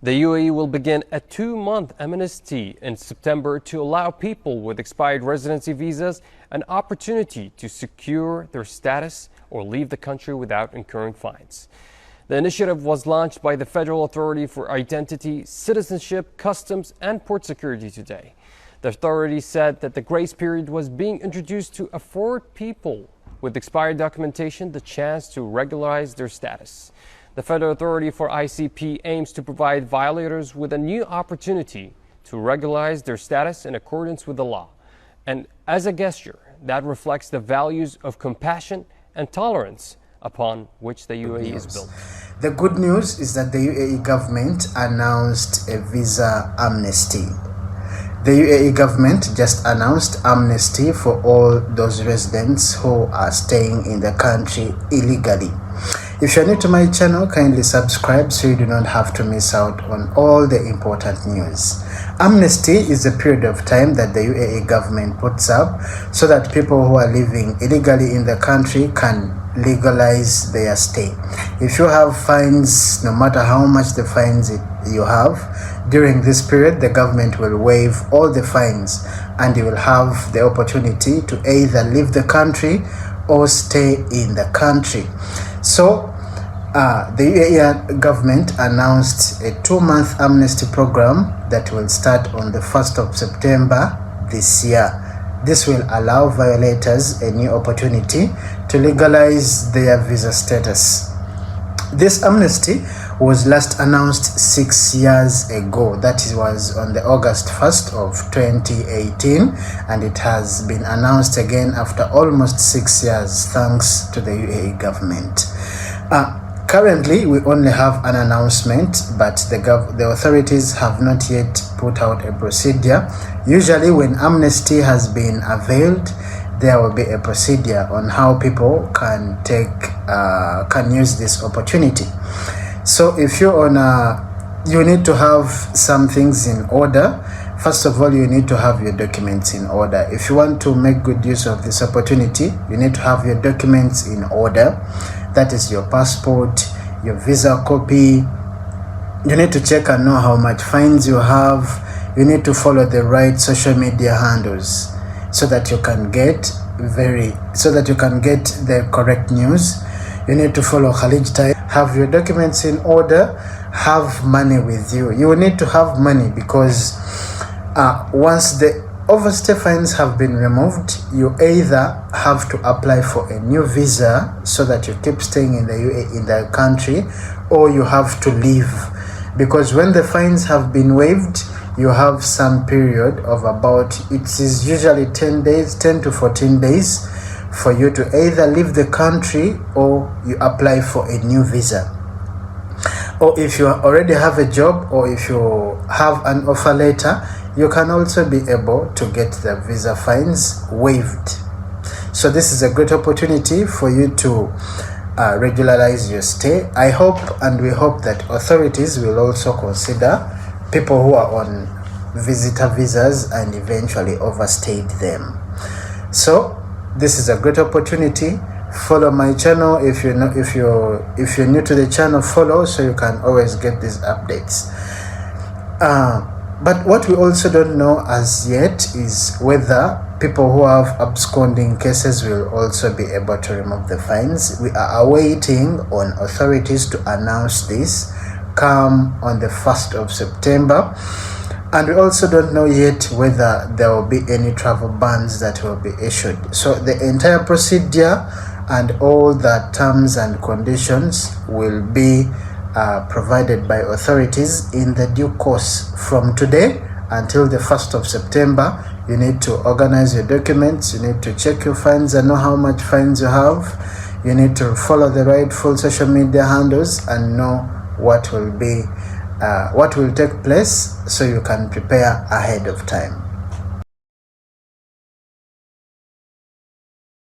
The UAE will begin a 2-month amnesty in September to allow people with expired residency visas an opportunity to secure their status or leave the country without incurring fines. The initiative was launched by the Federal Authority for Identity, Citizenship, Customs and Port Security today. The authority said that the grace period was being introduced to afford people with expired documentation the chance to regularize their status. The Federal Authority for ICP aims to provide violators with a new opportunity to regularize their status in accordance with the law, and as a gesture that reflects the values of compassion and tolerance upon which the UAE is built. The good news is that the UAE government announced a visa amnesty. The UAE government just announced amnesty for all those residents who are staying in the country illegally. If you're new to my channel, kindly subscribe so you do not have to miss out on all the important news. Amnesty is a period of time that the UAE government puts up so that people who are living illegally in the country can legalize their stay. If you have fines, no matter how much the fines you have, during this period the government will waive all the fines and you will have the opportunity to either leave the country or stay in the country. So the UAE government announced a 2-month amnesty program that will start on the 1st of September this year. This will allow violators a new opportunity to legalize their visa status. This amnesty was last announced 6 years ago. That was on the August 1st of 2018, and it has been announced again after almost 6 years thanks to the UAE government. Currently, we only have an announcement, but the authorities have not yet put out a procedure. Usually, when amnesty has been availed, there will be a procedure on how people can use this opportunity. So, if you're you need to have some things in order. First of all, you need to have your documents in order. If you want to make good use of this opportunity, you need to have your documents in order. That is your passport, your visa copy. You need to check and know how much fines you have. You need to follow the right social media handles so that you can get the correct news. You need to follow Khaleej Times. Have your documents in order. Have money with you. You will need to have money because once the overstay fines have been removed, you either have to apply for a new visa so that you keep staying in the UAE, in the country, or you have to leave, because when the fines have been waived, you have some period of about, it is usually 10 to 14 days for you to either leave the country or you apply for a new visa. Or if you already have a job or if you have an offer letter, you can also be able to get the visa fines waived. So this is a great opportunity for you to regularize your stay. I hope and we hope that authorities will also consider people who are on visitor visas and eventually overstayed them. So this is a great opportunity. Follow my channel. If you're new to the channel, follow so you can always get these updates. But what we also don't know as yet is whether people who have absconding cases will also be able to remove the fines. We are awaiting on authorities to announce this come on the 1st of September. And we also don't know yet whether there will be any travel bans that will be issued. So the entire procedure and all the terms and conditions will be provided by authorities in the due course. From today until the 1st of September, you need to organize your documents, you need to check your fines and know how much fines you have. You need to follow the rightful social media handles and know what will take place so you can prepare ahead of time.